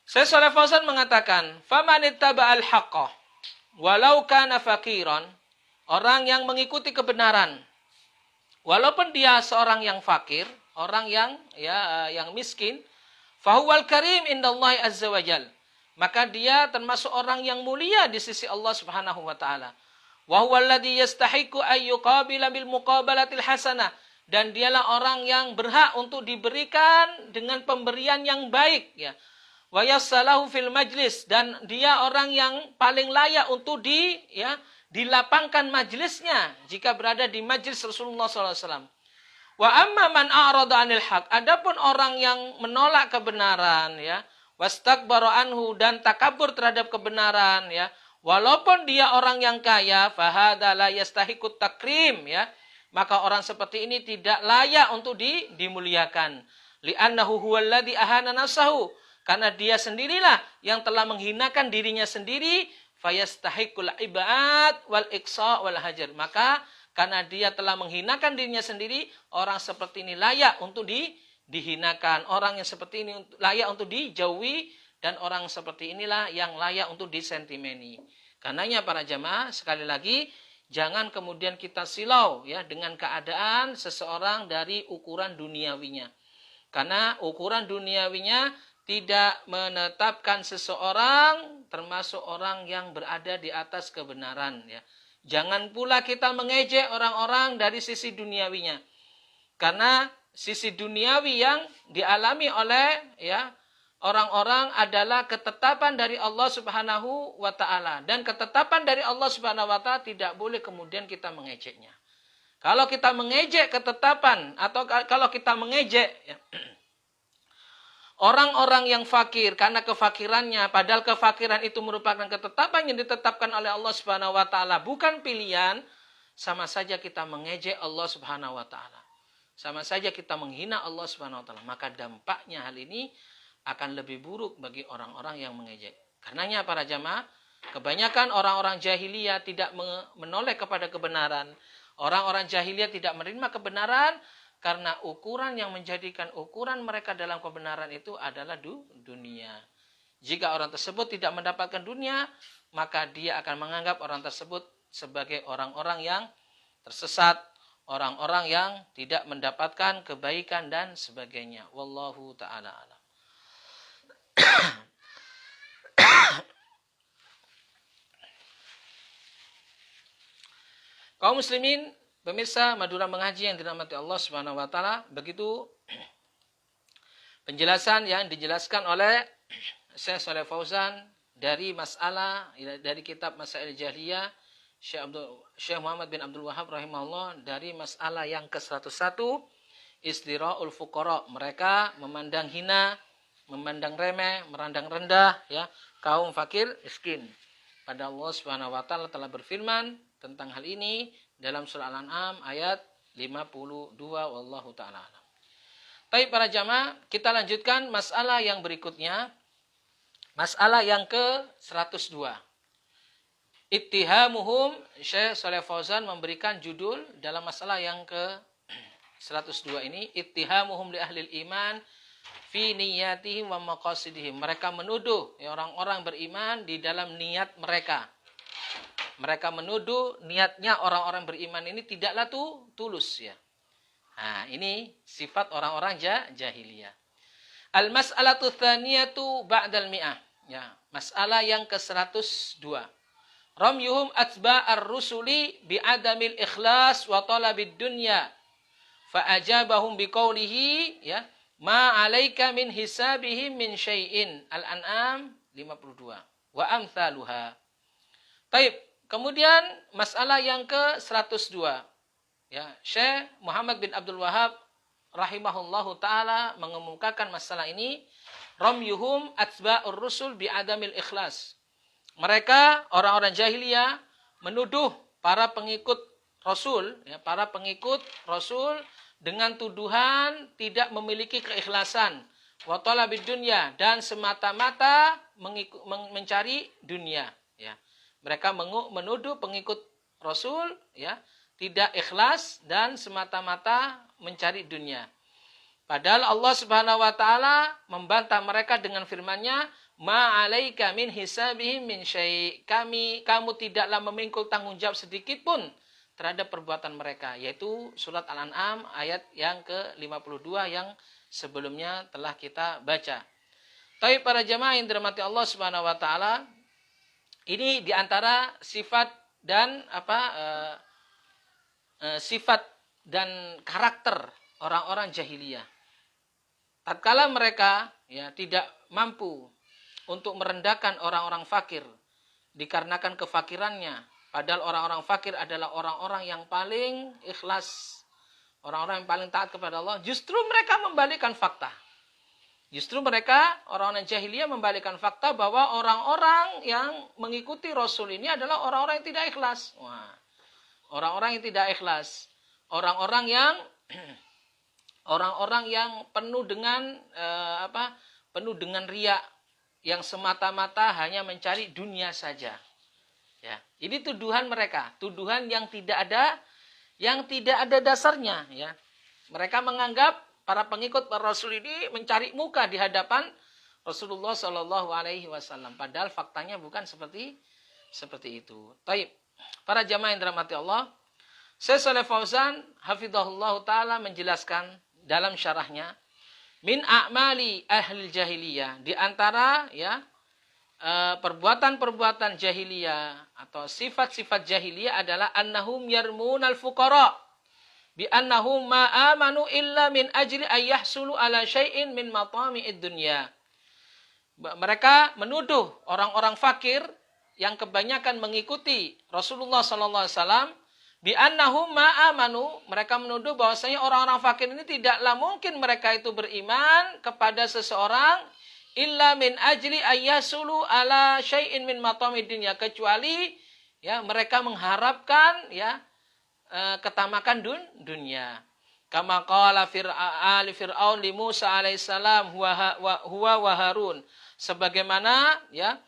Syekh Shalih Fauzan mengatakan, "Faman ittaba'al haqqah walau kana faqiran," orang yang mengikuti kebenaran walaupun dia seorang yang fakir, orang yang yang miskin, fahuwal karim indallahi azza wajal, maka dia termasuk orang yang mulia di sisi Allah Subhanahu wa taala. Wa huwal ladzi yastahiqu ay yuqabila bil muqabalatil hasanah, dan dialah orang yang berhak untuk diberikan dengan pemberian yang baik ya. Wa yassalahu fil majlis, dan dia orang yang paling layak untuk dilapangkan majlisnya jika berada di majlis Rasulullah SAW. Wa amma man a'rada 'anil haq, adapun orang yang menolak kebenaran ya, wastakbara anhu, dan takabur terhadap kebenaran ya, walaupun dia orang yang kaya, fahadza la yastahiqut takrim ya, maka orang seperti ini tidak layak untuk dimuliakan. Li'annahu huwallazi ahana nafsahu, karena dia sendirilah yang telah menghinakan dirinya sendiri, fayastahiqul ibad wal iqsa wal hajar, maka karena dia telah menghinakan dirinya sendiri, orang seperti ini layak untuk dihinakan, orang yang seperti ini layak untuk dijauhi, dan orang seperti inilah yang layak untuk disentimeni. Karenanya para jamaah, sekali lagi jangan kemudian kita silau ya dengan keadaan seseorang dari ukuran duniawinya. Karena ukuran duniawinya tidak menetapkan seseorang termasuk orang yang berada di atas kebenaran ya. Jangan pula kita mengejek orang-orang dari sisi duniawinya. Karena sisi duniawi yang dialami oleh ya orang-orang adalah ketetapan dari Allah Subhanahu wa taala, dan ketetapan dari Allah Subhanahu wa taala tidak boleh kemudian kita mengejeknya. Kalau kita mengejek ketetapan atau kalau kita mengejek ya, orang-orang yang fakir karena kefakirannya, padahal kefakiran itu merupakan ketetapan yang ditetapkan oleh Allah Subhanahu wa taala, bukan pilihan, sama saja kita mengejek Allah Subhanahu wa taala. Sama saja kita menghina Allah Subhanahu wa taala, maka dampaknya hal ini akan lebih buruk bagi orang-orang yang mengejek. Karenanya para jamaah, kebanyakan orang-orang jahiliyah tidak menoleh kepada kebenaran. Orang-orang jahiliyah tidak menerima kebenaran karena ukuran yang menjadikan ukuran mereka dalam kebenaran itu adalah dunia. Jika orang tersebut tidak mendapatkan dunia, maka dia akan menganggap orang tersebut sebagai orang-orang yang tersesat, orang-orang yang tidak mendapatkan kebaikan dan sebagainya. Wallahu ta'ala alam. Kaum muslimin, pemirsa Madura Mengaji yang dirahmati Allah Subhanahu wa taala, begitu penjelasan yang dijelaskan oleh Syekh Shalih Fauzan dari masalah dari kitab Masail Jahiliyah Syekh Muhammad bin Abdul Wahhab rahimahullah, dari masalah yang ke-101, istira'ul fuqara, mereka memandang hina, memandang remeh, merandang rendah ya kaum fakir miskin. Pada Allah Subhanahu wa taala telah berfirman tentang hal ini dalam surah Al-An'am ayat 52, wallahu taala alam. Baik para jamaah, kita lanjutkan masalah yang berikutnya. Masalah yang ke-102. Ittihamuhum, Syekh Shalih Fauzan memberikan judul dalam masalah yang ke-102 ini, ittihamuhum li ahlil iman fi niyatihim wa maqasidihim. Mereka menuduh orang-orang beriman di dalam niat mereka. Mereka menuduh niatnya orang-orang beriman ini tidaklah tulus ya. Nah, ini sifat orang-orang jahiliyah. Al-mas'alatu tsaniyatu ba'dal mi'ah. Ya, masalah yang ke-102. Ramyuhum atba'ar rusuli bi'adamil ikhlas wa talabid dunya. Fa ajabahum biqaulihi ya, ma 'alaika min hisabihim min syai'in. Al-An'am 52. Wa amsaluha. Baik, kemudian masalah yang ke-102. ya, Syekh Muhammad bin Abdul Wahab rahimahullahu taala mengemukakan masalah ini, ramyuhum atba'ur rusul bi'adamil ikhlas. Mereka orang-orang jahiliyah menuduh para pengikut Rasul, ya, para pengikut Rasul dengan tuduhan tidak memiliki keikhlasan, wa talabid dunya, dan semata-mata mencari dunia, ya. Mereka menuduh pengikut Rasul, ya, tidak ikhlas dan semata-mata mencari dunia. Padahal Allah Subhanahu wa taala membantah mereka dengan firman-Nya, "Ma 'alaika min hisabihim min syai'." Kamu tidaklah memikul tanggung jawab sedikit pun terhadap perbuatan mereka, yaitu surat Al-An'am ayat yang ke-52 yang sebelumnya telah kita baca. Tapi para jamaah yang dirahmati Allah Subhanahu wa taala, ini diantara sifat dan sifat dan karakter orang-orang jahiliyah. Tatkala mereka, ya, tidak mampu untuk merendahkan orang-orang fakir dikarenakan kefakirannya, padahal orang-orang fakir adalah orang-orang yang paling ikhlas, orang-orang yang paling taat kepada Allah, justru mereka membalikkan fakta. Justru mereka, orang-orang jahiliyah, membalikkan fakta bahwa orang-orang yang mengikuti Rasul ini adalah orang-orang yang tidak ikhlas. Wah, orang-orang yang tidak ikhlas, orang-orang yang penuh dengan penuh dengan riya, yang semata-mata hanya mencari dunia saja. Ya, ini tuduhan mereka, tuduhan yang tidak ada dasarnya, ya. Mereka menganggap para pengikut Rasul ini mencari muka di hadapan Rasulullah Shallallahu Alaihi Wasallam. Padahal faktanya bukan seperti itu. Taib. Para jamaah yang dirahmati Allah, Syekh Shalih Fauzan hafizahullah taala menjelaskan dalam syarahnya, min a'mali ahli jahiliyah, di antara, ya, perbuatan-perbuatan jahiliyah atau sifat-sifat jahiliyah adalah annahum yarmunal fuqara bi annahum ma amanu illa min ajli ayyahsulu ala syai'in min matami'id dunya. Mereka menuduh orang-orang fakir yang kebanyakan mengikuti Rasulullah sallallahu alaihi wasallam, bi annahum ma amanu, mereka menuduh bahwasanya orang-orang fakir ini tidaklah mungkin mereka itu beriman kepada seseorang illa min ajli ayyasulu ala syai'in min matamid dunya, kecuali, ya, mereka mengharapkan, ya, ketamakan dunia. Kama qala ali Fir'aun li Musa alaihissalam huwa wa Harun, sebagaimana, ya,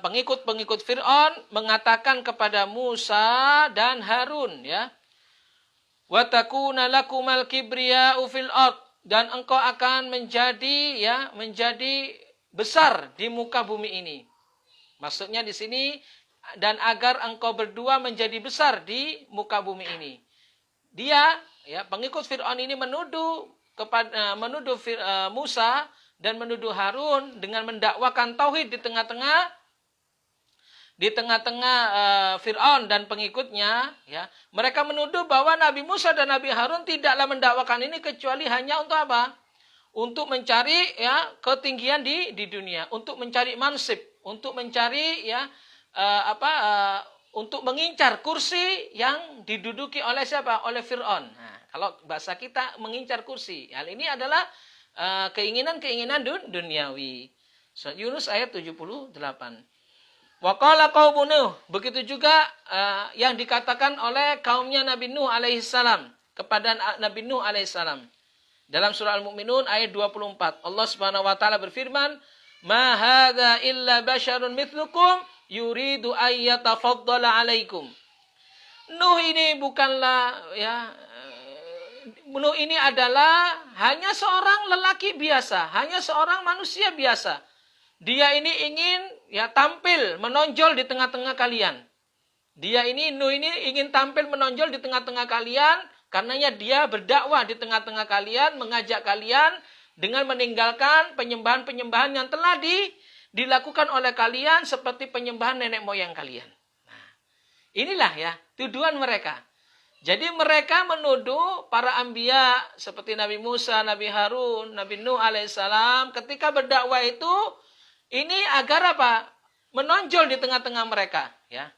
pengikut-pengikut Fir'aun mengatakan kepada Musa dan Harun, ya, wa takuna lakumal kibriya'u fil ard, dan engkau akan menjadi besar di muka bumi ini. Maksudnya di sini, dan agar engkau berdua menjadi besar di muka bumi ini. Dia, ya, pengikut Fir'aun ini menuduh Musa dan menuduh Harun dengan mendakwakan tauhid di tengah-tengah Fir'aun dan pengikutnya, ya. Mereka menuduh bahwa Nabi Musa dan Nabi Harun tidaklah mendakwakan ini kecuali hanya untuk apa? Untuk mencari, ya, ketinggian di dunia, untuk mencari mansib, untuk mencari, ya, untuk mengincar kursi yang diduduki oleh siapa? Oleh Fir'aun. Nah, kalau bahasa kita mengincar kursi. Hal ini adalah keinginan-keinginan duniawi. Surat Yunus ayat 78. Wa qala qaumun Nuh, begitu juga yang dikatakan oleh kaumnya Nabi Nuh alaihissalam kepada Nabi Nuh alaihissalam. Dalam surah Al-Mu'minun ayat 24, Allah Subhanahu wa taala berfirman, "Ma hadza illa basyarun mithlukum yuridu ayyatafaddala alaikum." Nuh ini bukanlah, ya, Nuh ini adalah hanya seorang lelaki biasa, hanya seorang manusia biasa. Dia ini ingin, ya, tampil menonjol di tengah-tengah kalian. Nuh ini ingin tampil menonjol di tengah-tengah kalian, karenanya dia berdakwah di tengah-tengah kalian, mengajak kalian dengan meninggalkan penyembahan-penyembahan yang telah dilakukan oleh kalian seperti penyembahan nenek moyang kalian. Nah, inilah, ya, tuduhan mereka. Jadi mereka menuduh para anbiya seperti Nabi Musa, Nabi Harun, Nabi Nuh alaihissalam ketika berdakwah itu ini agar apa? Menonjol di tengah-tengah mereka, ya.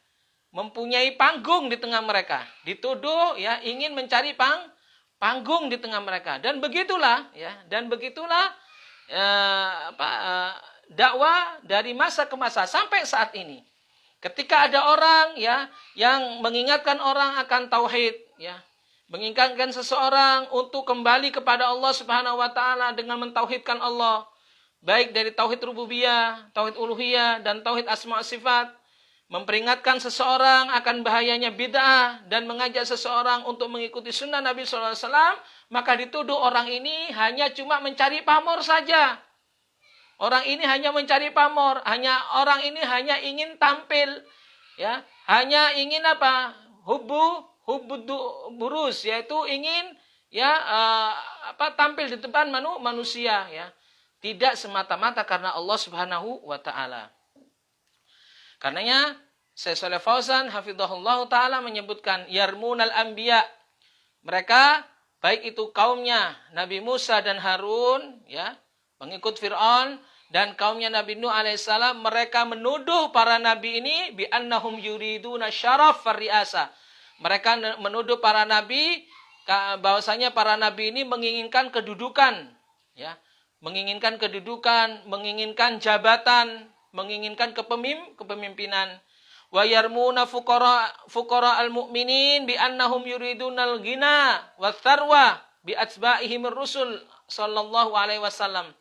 mempunyai panggung di tengah mereka. Dituduh ya ingin mencari panggung di tengah mereka. Dan begitulah dakwah dari masa ke masa sampai saat ini. Ketika ada orang ya yang mengingatkan orang akan tauhid ya, mengingatkan seseorang untuk kembali kepada Allah Subhanahu wa taala dengan mentauhidkan Allah, baik dari tauhid rububiyah, tauhid uluhiyah dan tauhid asma wa sifat, memperingatkan seseorang akan bahayanya bid'ah dan mengajak seseorang untuk mengikuti sunnah Nabi sallallahu alaihi wasallam, maka dituduh orang ini hanya cuma mencari pamor saja. Orang ini hanya mencari pamor, orang ini hanya ingin tampil, ya, hanya ingin apa? Burus, yaitu ingin tampil di depan manusia, ya. Tidak semata-mata karena Allah Subhanahu wa taala. Karenanya Syekh Shalih Fauzan hafizahullah taala menyebutkan yarmunal anbiya. Mereka baik itu kaumnya Nabi Musa dan Harun, ya, pengikut Fir'aun, dan kaumnya Nabi Nuh alaihissalam, mereka menuduh para nabi ini bi annahum yuriduna syaraf fariasa. Mereka menuduh para nabi bahwasanya para nabi ini menginginkan kedudukan, ya, menginginkan jabatan, menginginkan kepemimpinan. Wa yarmuna fuqara al-mu'minin bi annahum yuridunal ghina wa tharwa bi atba'ihim ar-rusul sallallahu alaihi wasallam.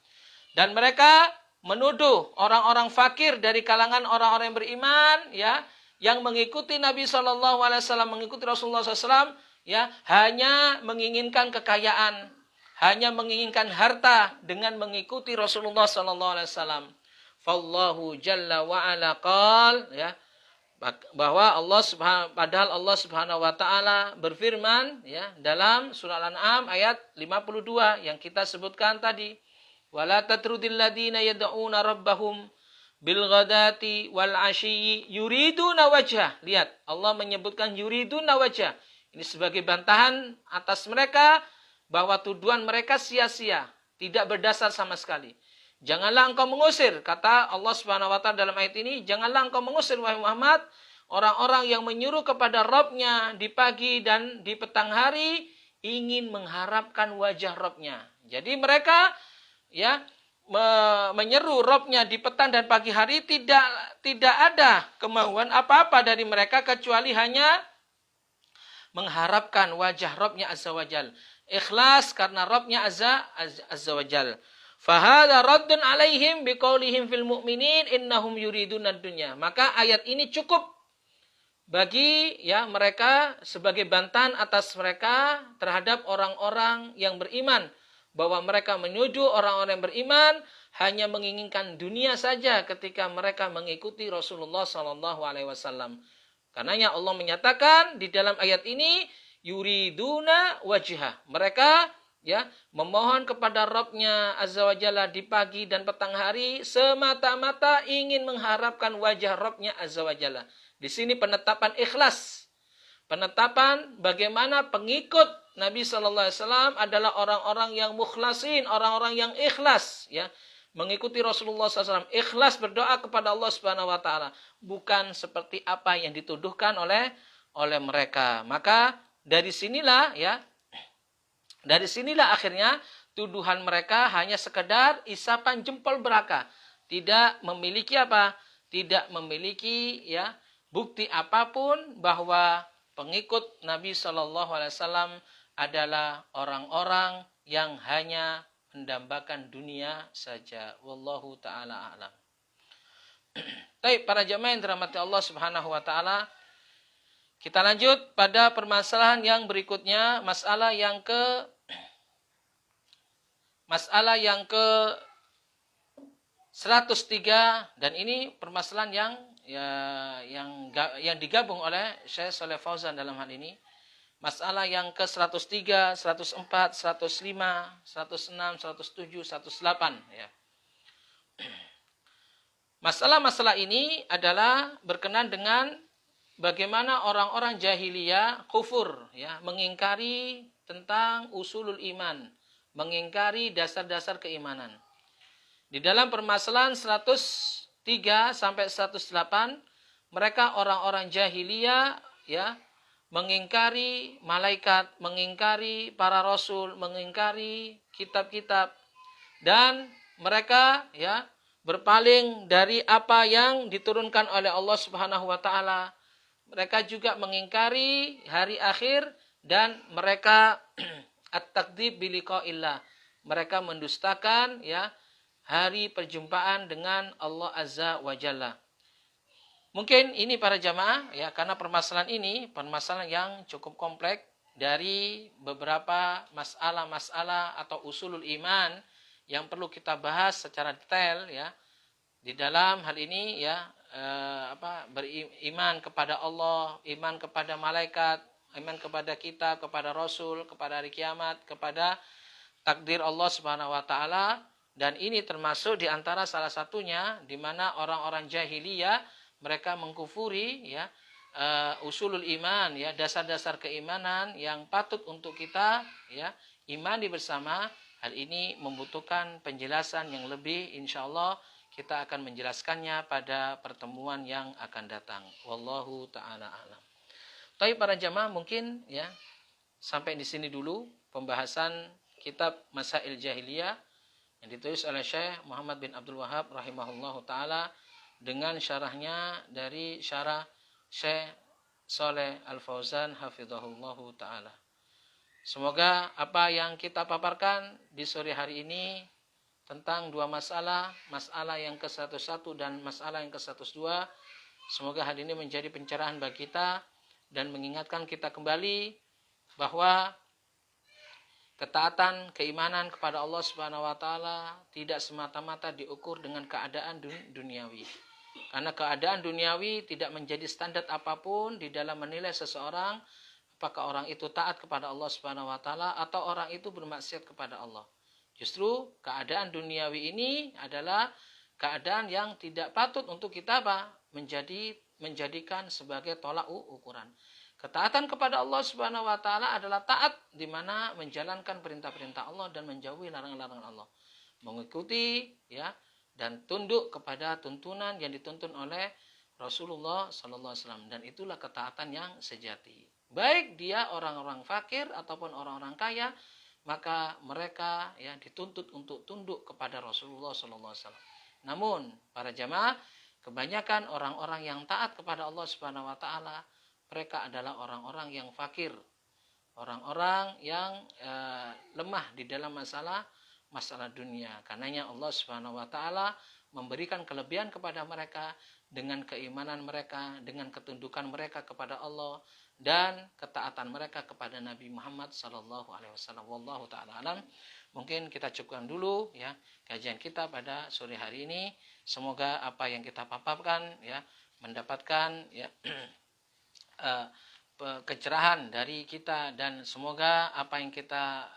Dan mereka menuduh orang-orang fakir dari kalangan orang-orang yang beriman, ya, yang mengikuti Nabi sallallahu alaihi wasallam, mengikuti Rasulullah SAW, ya, hanya menginginkan kekayaan, hanya menginginkan harta dengan mengikuti Rasulullah sallallahu alaihi wasallam. Fallahu jalla wa ala qal, ya, bahwa padahal Allah Subhanahu wa taala berfirman, ya, dalam surah Al-An'am ayat 52 yang kita sebutkan tadi. Wala tatrudil ladina yad'una rabbahum bil ghadati wal 'ashyi yuriduna wajhah. Lihat, Allah menyebutkan yuriduna wajhah. Ini sebagai bantahan atas mereka bahwa tuduhan mereka sia-sia, tidak berdasar sama sekali. Janganlah engkau mengusir, kata Allah Subhanahu wa taala dalam ayat ini, janganlah engkau mengusir wahai Muhammad orang-orang yang menyuruh kepada Rabb-nya di pagi dan di petang hari ingin mengharapkan wajah Rabb-nya. Jadi mereka, ya, menyeru Rabb-nya di petang dan pagi hari, tidak ada kemauan apa-apa dari mereka kecuali hanya mengharapkan wajah Rabb-nya Azza wa Jal. Ikhlas karena Rabb-nya Azza wa Jal. Fahadha raddun alaihim biqaulihim fil mu'minin innahum yuriduna dunya. Maka ayat ini cukup bagi, ya, mereka sebagai bantahan atas mereka terhadap orang-orang yang beriman, bahwa mereka menuduh orang-orang yang beriman hanya menginginkan dunia saja ketika mereka mengikuti Rasulullah sallallahu alaihi wasallam. Karenanya Allah menyatakan di dalam ayat ini yuriduna wajhah. Mereka, ya, memohon kepada Rabb-nya Azza wa Jalla di pagi dan petang hari semata-mata ingin mengharapkan wajah Rabb-nya Azza wa Jalla. Di sini penetapan ikhlas. Penetapan bagaimana pengikut Nabi sallallahu alaihi wasallam adalah orang-orang yang mukhlasin, orang-orang yang ikhlas, ya, mengikuti Rasulullah SAW, ikhlas berdoa kepada Allah Subhanahu wa taala, bukan seperti apa yang dituduhkan oleh mereka. Maka dari sinilah akhirnya tuduhan mereka hanya sekedar isapan jempol belaka, tidak memiliki ya, bukti apapun bahwa pengikut Nabi sallallahu alaihi wasallam adalah orang-orang yang hanya mendambakan dunia saja. Wallahu ta'ala a'lam. Baik, para jamaah yang dirahmati Allah Subhanahu wa taala, kita lanjut pada permasalahan yang berikutnya, masalah yang ke 103, dan ini permasalahan yang digabung oleh Syekh Shalih Fauzan dalam hal ini. Masalah yang ke-103, 104, 105, 106, 107, 108, ya. Masalah-masalah ini adalah berkenaan dengan bagaimana orang-orang jahiliyah kufur, ya, mengingkari tentang usulul iman, mengingkari dasar-dasar keimanan. Di dalam permasalahan 103 sampai 108, mereka orang-orang jahiliyah ya, mengingkari malaikat, mengingkari para rasul, mengingkari kitab-kitab, dan mereka ya berpaling dari apa yang diturunkan oleh Allah Subhanahu wa taala. Mereka juga mengingkari hari akhir dan mereka at-takdzib bi liqa'illah. Mereka mendustakan ya hari perjumpaan dengan Allah Azza wa Jalla. Mungkin ini para jamaah ya, karena permasalahan ini permasalahan yang cukup kompleks dari beberapa masalah-masalah atau usulul iman yang perlu kita bahas secara detail ya. Di dalam hal ini ya beriman kepada Allah, iman kepada malaikat, iman kepada kitab, kepada rasul, kepada hari kiamat, kepada takdir Allah Subhanahu wa taala, dan ini termasuk di antara salah satunya di mana orang-orang jahiliyah mereka mengkufuri ya usulul iman ya, dasar-dasar keimanan yang patut untuk kita ya imani bersama. Hal ini membutuhkan penjelasan yang lebih, insyaallah kita akan menjelaskannya pada pertemuan yang akan datang. Wallahu taala alam. Tapi para jamaah mungkin ya sampai di sini dulu pembahasan kitab Masail Jahiliyah yang ditulis oleh Syekh Muhammad bin Abdul Wahhab rahimahullahu taala dengan syarahnya dari syarah Syekh Shalih Al Fauzan hafizahullahu taala. Semoga apa yang kita paparkan di sore hari ini tentang dua masalah, masalah yang ke-101 dan masalah yang ke-102, semoga hal ini menjadi pencerahan bagi kita dan mengingatkan kita kembali bahwa ketaatan, keimanan kepada Allah Subhanahu wa taala tidak semata-mata diukur dengan keadaan duniawi. Karena keadaan duniawi tidak menjadi standar apapun di dalam menilai seseorang apakah orang itu taat kepada Allah Subhanahu wa taala atau orang itu bermaksiat kepada Allah. Justru keadaan duniawi ini adalah keadaan yang tidak patut untuk kita menjadikan sebagai tolak ukuran. Ketaatan kepada Allah Subhanahu wa taala adalah taat di mana menjalankan perintah-perintah Allah dan menjauhi larangan-larangan Allah. Mengikuti ya dan tunduk kepada tuntunan yang dituntun oleh Rasulullah sallallahu alaihi wasallam, dan itulah ketaatan yang sejati. Baik dia orang-orang fakir ataupun orang-orang kaya, maka mereka ya dituntut untuk tunduk kepada Rasulullah sallallahu alaihi wasallam. Namun para jamaah, kebanyakan orang-orang yang taat kepada Allah Subhanahu wa taala, mereka adalah orang-orang yang fakir, orang-orang yang lemah di dalam masalah dunia. Karenanya Allah Subhanahu wa taala memberikan kelebihan kepada mereka dengan keimanan mereka, dengan ketundukan mereka kepada Allah dan ketaatan mereka kepada Nabi Muhammad sallallahu alaihi wasallam. Wallahu taala alam. Mungkin kita cukupkan dulu ya kajian kita pada sore hari ini. Semoga apa yang kita paparkan ya mendapatkan ya kecerahan dari kita, dan semoga apa yang kita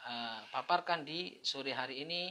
paparkan di sore hari ini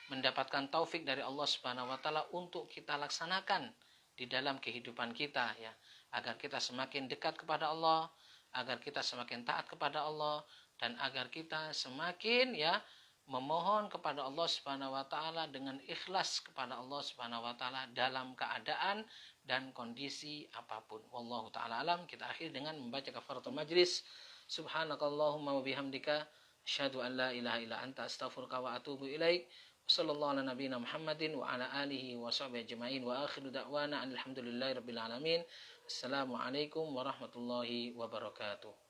mendapatkan taufik dari Allah Subhanahu wa taala untuk kita laksanakan di dalam kehidupan kita ya, agar kita semakin dekat kepada Allah, agar kita semakin taat kepada Allah, dan agar kita semakin ya memohon kepada Allah Subhanahu wa taala dengan ikhlas kepada Allah Subhanahu wa taala dalam keadaan dan kondisi apapun. Wallahu taala alam. Kita akhiri dengan membaca kafaratul majlis. Subhanakallahumma wa bihamdika asyhadu an la ilaha illa anta astaghfiruka wa atubu ilaik. Wassallallahu ala nabiyyina Muhammadin wa ala alihi wa sahbihi ajma'in wa akhiru da'wana alhamdulillahi rabbil alamin. Assalamualaikum warahmatullahi wabarakatuh.